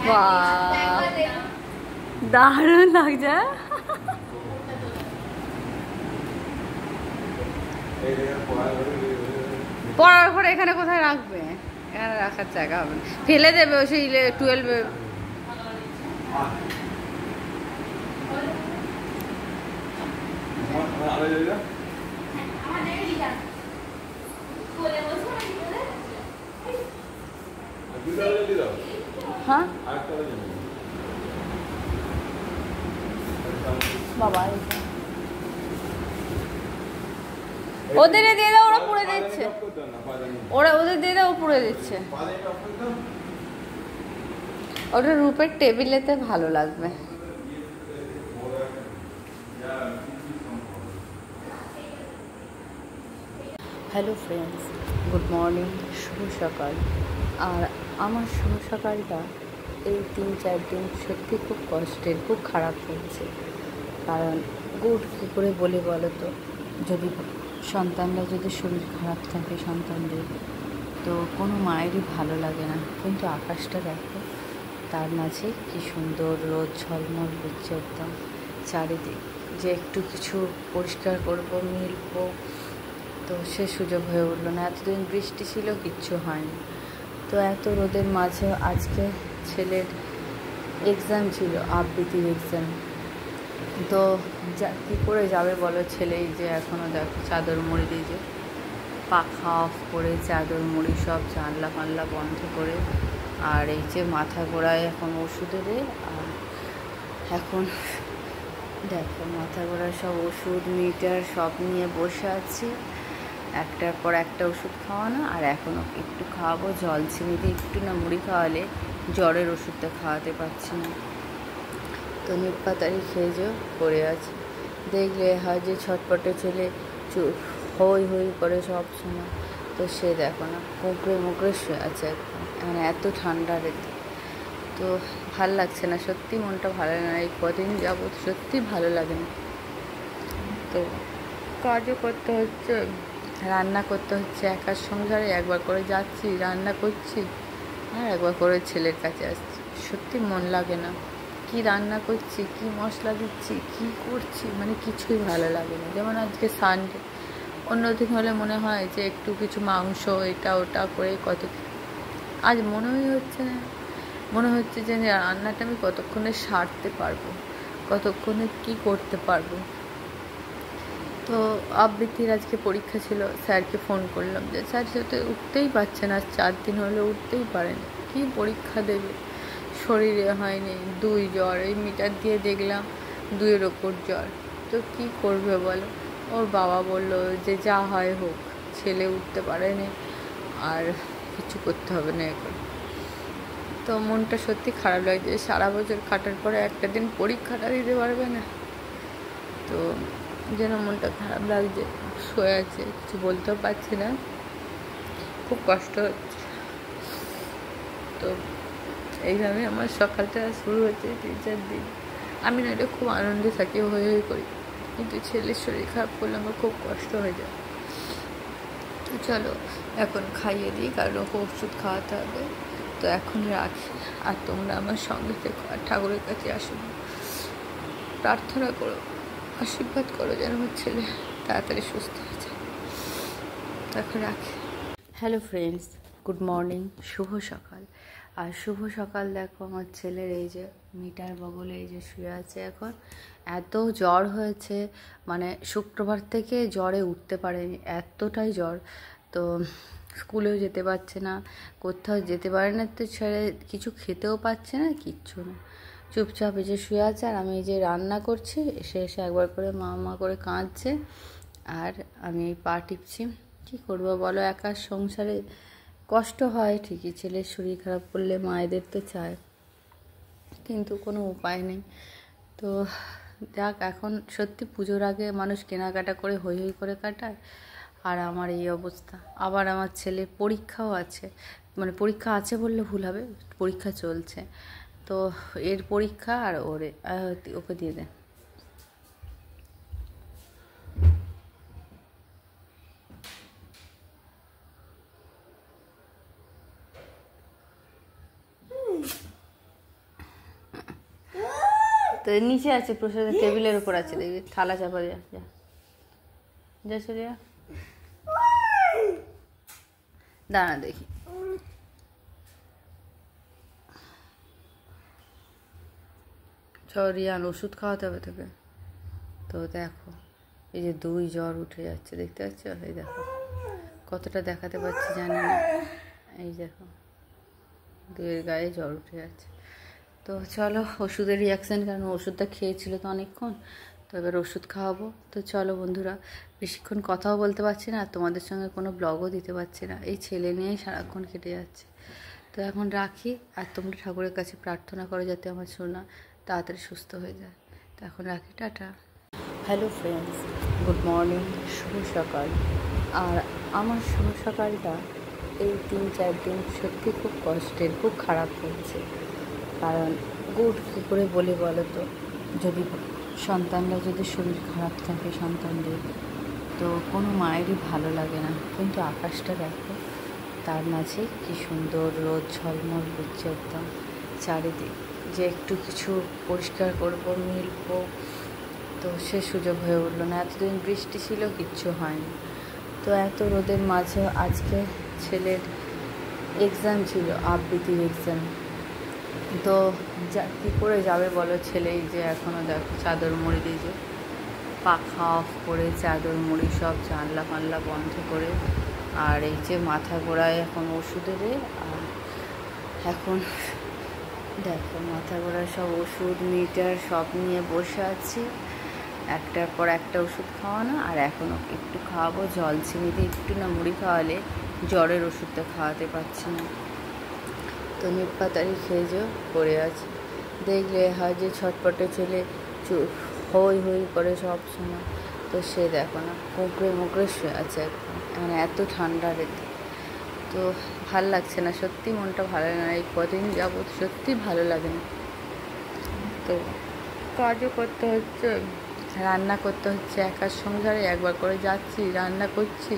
বাহ, দারুণ লাগছে। পড়ার পরে এখানে কোথায় রাখবে? এখানে রাখার জায়গা হবে না, ফেলে দেবে ওই সেই 12-এ। হ্যাঁ বাবা, ওদের দিয়ে দাও, ওরা পুড়ে দিচ্ছে, ওদের দিয়ে দাও, ও পুড়ে দিচ্ছে। ওটা রূপের টেবিলেতে ভালো লাগবে। হ্যালো ফ্রেন্ডস, গুড মর্নিং, শুভ সকাল। আর আমার শুভ সকালটা এই 3-4 দিন সত্যি খুব কষ্টের, খুব খারাপ হচ্ছে। কারণ গুড কী করে বলে বলো তো, যদি সন্তানরা যদি শরীর খারাপ থাকে সন্তানদের, তো কোনো মায়েরই ভালো লাগে না। কিন্তু আকাশটা দেখো, তার মাঝে কি সুন্দর রোদ ঝলমল করছে একদম চারিদিক, যে একটু কিছু পরিষ্কার করবো, মিলবো, তো সে সুযোগ হয়ে উঠলো না। এতদিন বৃষ্টি ছিল, কিচ্ছু হয়নি। তো এত রোদের মাঝে আজকে ছেলের এক্সাম ছিল, আবৃত্তির এক্সাম। তো কী করে যাবে বলো, ছেলেই যে এখনও দেখো চাদর মুড়ি দিয়েছে, পাখা অফ করে চাদর মুড়ি সব জানলা ফানলা বন্ধ করে, আর এই যে মাথা ঘোরায় এখন ওষুধে। আর এখন দেখো মাথা ঘোরার সব ওষুধ মিটার সব নিয়ে বসে আছি, একটার পর একটা ওষুধ খাওয়ানো। আর এখনও একটু খাওয়াবো, জল চিনি দিয়ে একটু না মুড়ি খাওয়ালে জ্বরের ওষুধটা খাওয়াতে পারছি না। তো নিপাতারি খেয়ে পড়ে আছে, দেখলে হয় যে ছটপটে ছেলে হই হই করে সব সময়। তো সে দেখো না মুখড়ে মুখড়ে শুয়ে আছে একদম, মানে এত ঠান্ডা রেতে। তো ভাল লাগছে না, সত্যি মনটা ভালো লাগে না, এই কদিন যাবো সত্যি ভালো লাগে না। তো কাজও করতে হচ্ছে, রান্না করতে হচ্ছে, একার সংসারে একবার করে যাচ্ছি রান্না করছি, আর একবার করে ছেলের কাছে আসছি। সত্যি মন লাগে না, কি রান্না করছি, কি মশলা দিচ্ছি, কি করছি, মানে কিছুই ভালো লাগে না। যেমন আজকে সানডে, অন্যদিন হলে মনে হয় যে একটু কিছু মাংস এটা ওটা করে কত, আজ মনে হচ্ছে যে রান্নাটা আমি কতক্ষণে সারতে পারবো, কতক্ষণে কি করতে পারবো। তো আবৃত্তির আজকে পরীক্ষা ছিল, স্যারকে ফোন করলাম যে স্যার সেটা উঠতেই পারছে না, 4 দিন হলে উঠতেই পারেনি, কি পরীক্ষা দেবে, শরীরে হয়নি, 2 জ্বর, এই মিটার দিয়ে দেখলাম 2-এর ওপর জ্বর। তো কি করবে বলো। ওর বাবা বললো যে যা হয় হোক, ছেলে উঠতে পারেনি আর কিছু করতে হবে না এখন। তো মনটা সত্যি খারাপ লাগছে, সারা বছর খাটার পরে একটা দিন পরীক্ষাটা দিতে পারবে না, তো যেন মনটা খারাপ লাগছে। শুয়ে আছে, কিছু বলতেও পারছি না, খুব কষ্ট হচ্ছে। তো এইভাবে আমার সকালটা শুরু হচ্ছে 3-4 দিন। আমি না এটা খুব আনন্দে থাকি, হই হই করি, কিন্তু ছেলের শরীর খারাপ করলে আমার খুব কষ্ট হয়ে যায়। তো চলো এখন খাইয়ে দিই, কারণ ওকে ওষুধ খাওয়াতে হবে। তো এখন রাখি, আর তোমরা আমার সঙ্গে থেকো, আর ঠাকুরের কাছে আসো, প্রার্থনা করো, আশীর্বাদ করো যেন আমার ছেলে তাড়াতাড়ি সুস্থ হয়ে যায়। তো এখন রাখি। হ্যালো ফ্রেন্ডস, গুড মর্নিং, শুভ সকাল। আর শুভ সকাল দেখো, আমার ছেলের এই যে মিটার বগলে এই যে শুয়ে আছে এখন, এত জ্বর হয়েছে, মানে শুক্রবার থেকে জ্বরে উঠতে পারেনি, এতটাই জ্বর। তো স্কুলেও যেতে পারছে না, কোথাও যেতে পারে না, তো ছেড়ে কিছু খেতেও পাচ্ছে না, কিচ্ছু না, চুপচাপ এই যে শুয়ে আছে। আর আমি এই যে রান্না করছি, এসে একবার করে মা করে কাঁদছে, আর আমি এই পা টিপছি। কী করবো বলো, একার সংসারে কষ্ট হয় ঠিকই, ছেলের শরীর খারাপ করলে মায়েদের তো চায়, কিন্তু কোনো উপায় নেই। তো যাক, এখন সত্যি পুজোর আগে মানুষ কেনাকাটা করে হই হই করে কাটায়, আর আমার এই অবস্থা। আবার আমার ছেলের পরীক্ষাও আছে, মানে পরীক্ষা আছে বললে ভুল হবে, পরীক্ষা চলছে। তো এর পরীক্ষা, আর ওকে দিয়ে দেয়। তো নিচে আছে প্রসাদের টেবিলের উপর আছে, দেখবি থালা চাপা যা যা যা চলে যা। দাঁড়া দেখি, রিয়ান ওষুধ খাওয়াতে হবে তোকে। তো দেখো এই যে 2 জ্বর উঠে যাচ্ছে, দেখতে পাচ্ছ? এই দেখো কতটা দেখাতে পাচ্ছি জানি না, এই দেখো 2-এর গায়ে জ্বর উঠে যাচ্ছে। তো চলো ওষুধের রিয়াকশান, কারণ ওষুধটা খেয়েছিল তো অনেকক্ষণ, তো এবার ওষুধ খাওয়াবো। তো চলো বন্ধুরা, বেশিক্ষণ কথাও বলতে পারছি না, তোমাদের সঙ্গে কোনো ব্লগও দিতে পারছি না, এই ছেলে নিয়েই সারাক্ষণ কেটে যাচ্ছে। তো এখন রাখি, আর তোমরা ঠাকুরের কাছে প্রার্থনা করো যাতে আমার সোনা তাড়াতাড়ি সুস্থ হয়ে যায়। তো এখন রাখি, টাটা। হ্যালো ফ্রেন্ডস, গুড মর্নিং, শুভ সকাল। আর আমার শুভ সকালটা এই 3-4 দিন সত্যি খুব কষ্টের, খুব খারাপ হয়েছে। কারণ গুড কী করে বলে বলো তো, যদি সন্তানরা যদি শরীর খারাপ থাকে সন্তানদের, তো কোনো মায়েরই ভালো লাগে না। কিন্তু আকাশটা দেখো, তার মাঝে কী সুন্দর রোদ ঝলমল করছে একদম চারিদিক, যে একটু কিছু পরিষ্কার করবো, মিলবো, তো সে সুযোগ হয়ে উঠলো না। এতদিন বৃষ্টি ছিল, কিচ্ছু হয়নি। তো এত রোদের মাঝেও আজকে ছেলের এক্সাম ছিল, আবৃত্তির এক্সাম। তো কী করে যাবে বলো ছেলে? এই যে এখনও দেখো চাদর মুড়ি দিয়েছে, পাখা অফ করে চাদর মুড়ি সব জানলা ফানলা বন্ধ করে, আর এই যে মাথা ঘোরায় এখন ওষুধের, আর এখন দেখো মাথা ঘোরায় সব ওষুধ মিটার সব নিয়ে বসে আছি, একটার পর একটা ওষুধ খাওয়ানো। আর এখনও একটু খাওয়াবো, জল চিনি দিয়ে একটু না মুড়ি খাওয়ালে জ্বরের ওষুধটা খাওয়াতে পারছি না। তো নিপাতারি খেয়ে যে পড়ে আছে, দেখলে হয় যে ছটপটে ছেলে হই হই করে সব সময়। তো সে দেখো না কুঁকড়ে মুকড়ে শুয়ে আছে একদম, মানে এত ঠান্ডা রেতে। তো ভাল লাগছে না, সত্যি মনটা ভালো লাগে না, এই কদিন যাবত সত্যি ভালো লাগে না। তো কাজও করতে হচ্ছে, রান্না করতে হচ্ছে, একার সংসারে একবার করে যাচ্ছি রান্না করছি,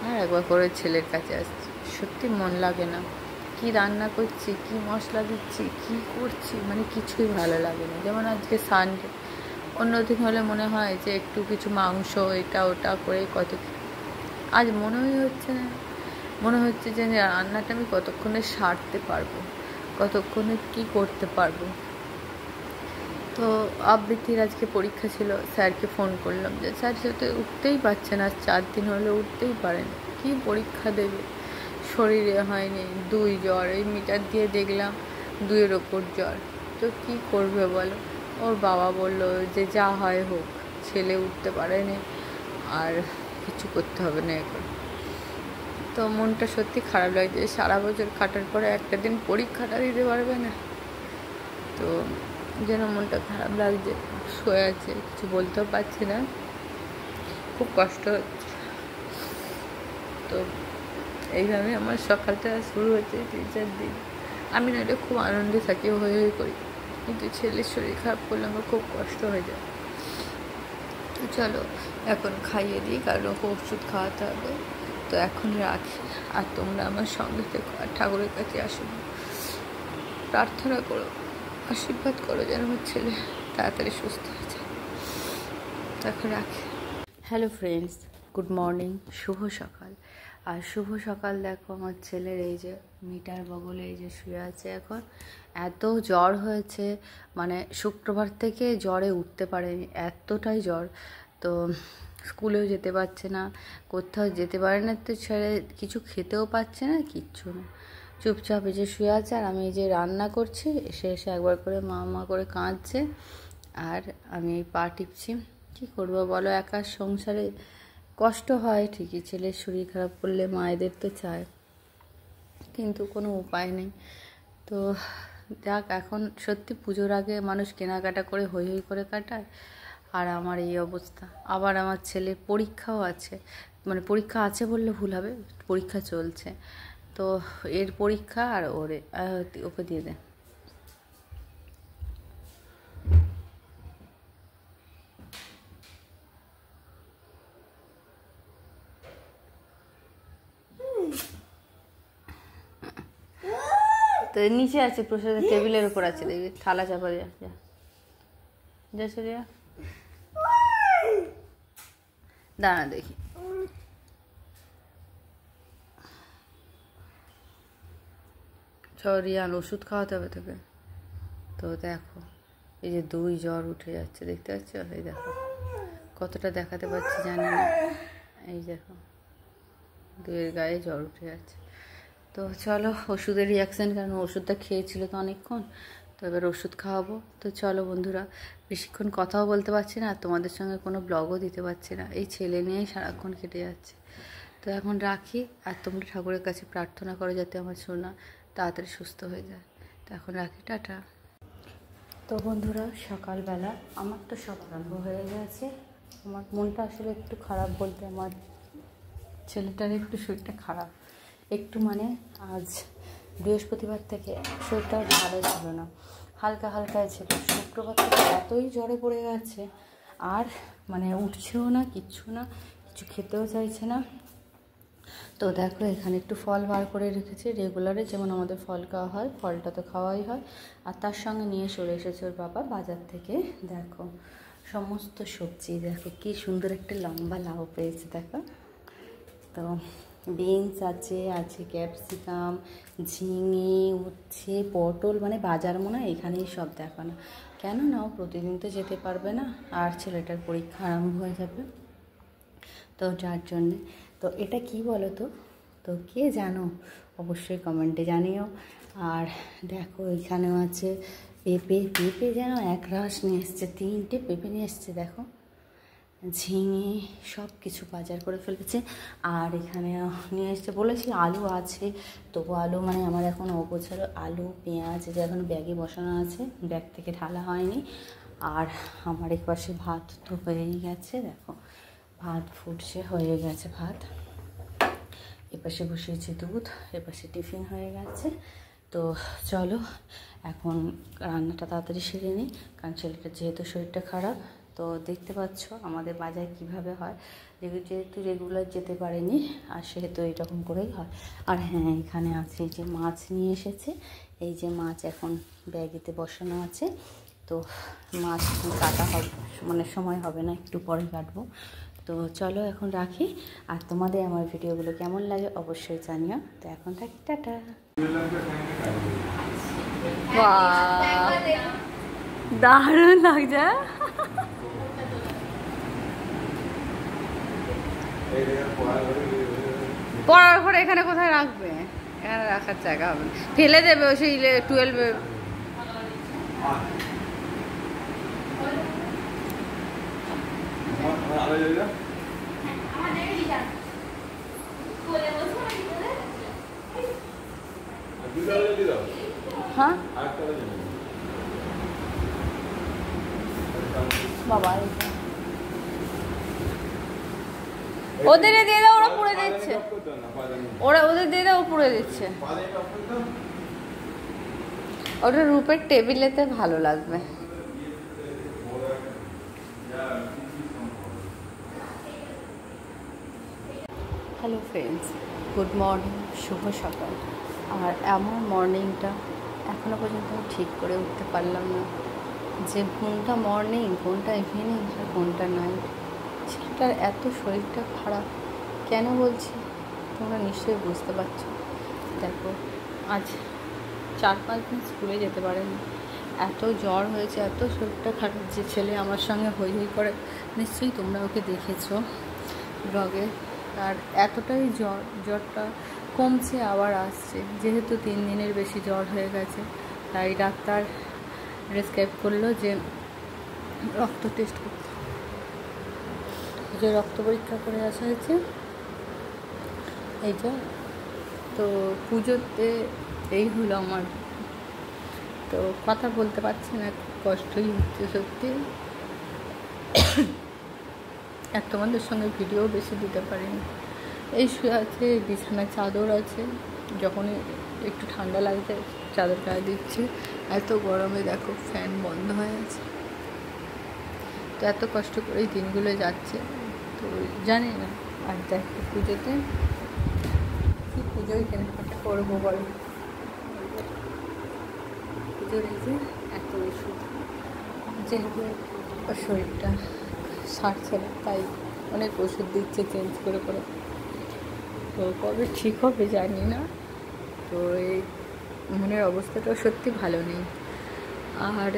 আর একবার করে ছেলের কাছে আসছি, সত্যি মন লাগে না। কি রান্না করছি, কি মশলা দিচ্ছি, কি করছি, মানে কিছুই ভালো লাগে না। যেমন আজকে সানডে, অন্যদিন হলে মনে হয় যে একটু কিছু মাংস এটা ওটা করে কত, আজ মনেই হচ্ছে না, মনে হচ্ছে যে রান্নাটা আমি কতক্ষণে সারতে পারবো, কতক্ষণে কি করতে পারবো। তো আবৃত্তির আজকে পরীক্ষা ছিল, স্যারকে ফোন করলাম যে স্যার সাথে উঠতেই পারছে না, 4 দিন হলে উঠতেই পারেন, কি পরীক্ষা দেবে, শরীরে হয়নি, 2 জ্বর, এই মিটার দিয়ে দেখলাম 2-এর ওপর জ্বর। তো কি করবে বলো? ওর বাবা বলল যে যা হয় হোক, ছেলে উঠতে পারেনি, আর কিছু করতে হবে না এখন। তো মনটা সত্যি খারাপ লাগছে, সারা বছর কাটার পরে একটা দিন পরীক্ষাটা দিতে পারবে না, তো যেন মনটা খারাপ লাগছে। শুয়ে আছে, কিছু বলতেও পারছি না, খুব কষ্ট হচ্ছে। তো এইভাবে আমার সকালটা শুরু হচ্ছে 3-4 দিন। আমি নইলে খুব আনন্দে থাকি, হই হই করি, কিন্তু ছেলের শরীর খারাপ করলে আমার খুব কষ্ট হয়ে যায়। তো চলো এখন খাইয়ে দিই, কারণ ওকে ওষুধ খাওয়াতে হবে। তো এখন রাখি, আর তোমরা আমার সঙ্গে থেকো, আর ঠাকুরের কাছে আসো, প্রার্থনা করো, আশীর্বাদ করো যেন আমার ছেলে তাড়াতাড়ি সুস্থ হয়ে যায়। তখন রাখি। হ্যালো ফ্রেন্ডস, গুড মর্নিং, শুভ সকাল। আর শুভ সকাল দেখো, আমার ছেলের এই যে মিটার বগলে এই যে শুয়ে আছে এখন, এত জ্বর হয়েছে, মানে শুক্রবার থেকে জ্বরে উঠতে পারেনি, এতটাই জ্বর। তো স্কুলেও যেতে পারছে না, কোথাও যেতে পারে না, তো ছেলে কিছু খেতেও পাচ্ছে না, কিচ্ছু না, চুপচাপ এই যে শুয়ে আছে। আর আমি এই যে রান্না করছি, এসে একবার করে মা করে কাঁদছে, আর আমি এই পা টিপছি। কী করবো বলো, একার সংসারে কষ্ট হয় ঠিকই, ছেলের শরীর খারাপ করলে মায়েদের তো চায়, কিন্তু কোনো উপায় নেই। তো যাক, এখন সত্যি পুজোর আগে মানুষ কেনাকাটা করে হই হই করে কাটায়, আর আমার এই অবস্থা। আবার আমার ছেলের পরীক্ষাও আছে, মানে পরীক্ষা আছে বললে ভুল হবে, পরীক্ষা চলছে। তো এর পরীক্ষা, আর ওকে দিয়ে দে। তো নিচে আছে প্রসাদের টেবিলের উপর আছে, দেখবি থালা চাপা যা যা जैसे लिया दाना देखी রিয়ান ওষুধ খাওয়াতে হবে তোকে। তো দেখো এই যে 2 জ্বর উঠে যাচ্ছে, দেখতে পাচ্ছ? এই দেখো কতটা দেখাতে পাচ্ছি জানি না, এই দেখো 2-এর গায়ে জ্বর উঠে যাচ্ছে। তো চলো ওষুধের রিয়াকশান, কারণ ওষুধটা খেয়েছিল তো অনেকক্ষণ, তো এবার ওষুধ খাওয়াবো। তো চলো বন্ধুরা, বেশিক্ষণ কথাও বলতে পারছি না, তোমাদের সঙ্গে কোনো ব্লগও দিতে পারছি না, এই ছেলে নিয়েই সারাক্ষণ কেটে যাচ্ছে। তো এখন রাখি, আর তোমরা ঠাকুরের কাছে প্রার্থনা করো যাতে আমার সোনা তাড়াতাড়ি সুস্থ হয়ে যায়। তো এখন রাখি, টাটা। তো বন্ধুরা সকালবেলা আমার তো সব আরম্ভ হয়ে গেছে। আমার মনটা আসলে একটু খারাপ, বলতে আমার ছেলেটার একটু শরীরটা খারাপ, একটু মানে আজ বৃহস্পতিবার থেকে শরীরটা ভালো ছিল না, হালকা হালকা ছিল। শুক্রবার থেকে এতই জ্বরে পড়ে গেছে, আর মানে উঠছেও না, কিচ্ছু না, কিছু খেতেও চাইছে না। তো দেখো এখানে একটু ফল বার করে রেখেছি রেগুলারে, যেমন আমাদের ফল খাওয়া হয়, ফলটা তো খাওয়াই হয়। আর তার সঙ্গে নিয়ে চলে এসেছে ওর বাবা বাজার থেকে। দেখো সমস্ত সবজি, দেখো কি সুন্দর একটা লম্বা লাউ পেয়েছে দেখো। তো বিনস আছে ক্যাপসিকাম, ঝিঙে, উচ্ছে, পটল, মানে বাজার মনে হয় এখানেই সব দেখানো। কেন নাও প্রতিদিন তো যেতে পারবে না, আর ছেলেটার পরীক্ষা আরম্ভ হয়ে যাবে, তো যার জন্যে। তো এটা কি বলো তো কে জানো অবশ্যই কমেন্টে জানিও। আর দেখো এখানেও আছে পেঁপে যেন এক রাস নিয়ে এসছে, 3টে পেঁপে নিয়ে এসছে দেখো, ঝিঙে, সব কিছু বাজার করে ফেলেছে। আর এখানে নিয়ে এসছে, বলেছি আলু আছে, তবু আলু মানে আমার এখন অগোছালো আলু পেঁয়াজ যে এখন ব্যাগে বসানো আছে, ব্যাগ থেকে ঢালা হয়নি। আর আমার এক পাশে ভাত তো হয়েই গেছে, দেখো ভাত ফুটছে, হয়ে গেছে ভাত। এপাশে বসিয়েছি দুধ, এপাশে টিফিন হয়ে গেছে। তো চলো এখন রান্নাটা তাড়াতাড়ি সেরে নিই, কারণ ছেলেটার যেহেতু শরীরটা খারাপ। তো দেখতে পাচ্ছ আমাদের বাজার কিভাবে হয়, যেহেতু রেগুলার যেতে পারেনি, আর সেহেতু এইরকম করেই হয়। আর হ্যাঁ, এখানে আছে এই যে মাছ নিয়ে এসেছে, এই যে মাছ এখন ব্যাগেতে বসানো আছে। তো মাছ কাটা হবে, মানে সময় হবে না, একটু পরে কাটবো। তো চলো এখন রাখি, আর তোমাদের আমার ভিডিওগুলো কেমন লাগে অবশ্যই জানিও। তো এখন থাকি, টাটা। দারুণ লাগছে। পড়ার ঘরে এখানে কোথায় রাখবে, এখানে রাখার জায়গা হবে, ফেলে দেবে ওই সেই 12। হ্যাঁ বাবা, ওদের দিয়ে দাও, ওরা পুড়ে দিচ্ছে, ওদের দিয়ে দাও, পুড়ে দিচ্ছে। ওটা রূপের টেবিলেতে ভালো লাগবে। হ্যালো ফ্রেন্ডস, গুড মর্নিং, শুভ সকাল। আর এমন মর্নিংটা এখনও পর্যন্ত ঠিক করে উঠতে পারলাম না যে কোনটা মর্নিং, কোনটা ইভিনিং, আর কোনটা নাইট। ছেলেটার এত শরীরটা খারাপ, কেন বলছি তোমরা নিশ্চয়ই বুঝতে পারছো। দেখো আজ 4-5 দিন স্কুলে যেতে পারেনি, এত জ্বর হয়েছে, এত শরীরটা খারাপ যে ছেলে আমার সঙ্গে হই হই করে, নিশ্চয়ই তোমরা ওকে দেখেছো ব্লগে। আর এতটাই জ্বরটা কমছে আবার আসছে, যেহেতু 3 দিনের বেশি জ্বর হয়ে গেছে, তাই ডাক্তার প্রেসক্রাইব করলো যে রক্ত টেস্ট করতে, যে রক্ত পরীক্ষা করে আসা হয়েছে এইটা। তো পুজোতে এই হলো আমার, তো কথা বলতে পারছি না, কষ্টই হচ্ছে সত্যি। আর তোমাদের সঙ্গে ভিডিও বেশি দিতে পারিনি। এই শুয়ে আছে, বিছানায় চাদর আছে, যখনই একটু ঠান্ডা লাগছে চাদর গায়ে দিচ্ছি। এত গরমে দেখো ফ্যান বন্ধ হয়ে আছে, তো এত কষ্ট করে এই দিনগুলো যাচ্ছে, তো জানি না। আর দেখো পুজোতে কি পুজোই কেনাকাটা করবো বলো, পুজোর এই যে এত ওষুধ, যেহেতু শরীরটা সারছে না, তাই অনেক ওষুধ দিচ্ছে চেঞ্জ করে করে। তো কবে ঠিক হবে জানি না। তো এই মনের অবস্থাটাও সত্যি ভালো নেই। আর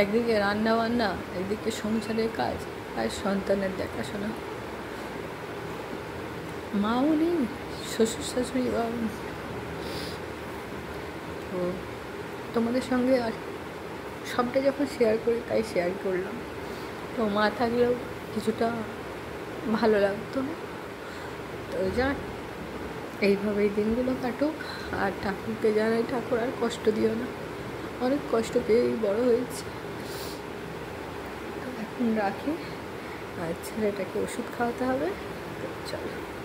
একদিকে রান্না বান্না, একদিকে সংসারের কাজ, আর সন্তানের দেখাশোনা। মাও নেই, শ্বশুর শাশুড়ি বাবা। তো তোমাদের সঙ্গে আর সবটা যখন শেয়ার করি তাই শেয়ার করলাম। তো মা থাকলেও কিছুটা ভালো লাগতো না। তো যাক, এইভাবেই দিনগুলো কাটুক। আর ঠাকুরকে জানাই, ঠাকুর আর কষ্ট দিও না, অনেক কষ্ট পেয়েই বড় হয়েছে। তো এখন রাখি, আর ছেলেটাকে ওষুধ খাওয়াতে হবে। তো চলো।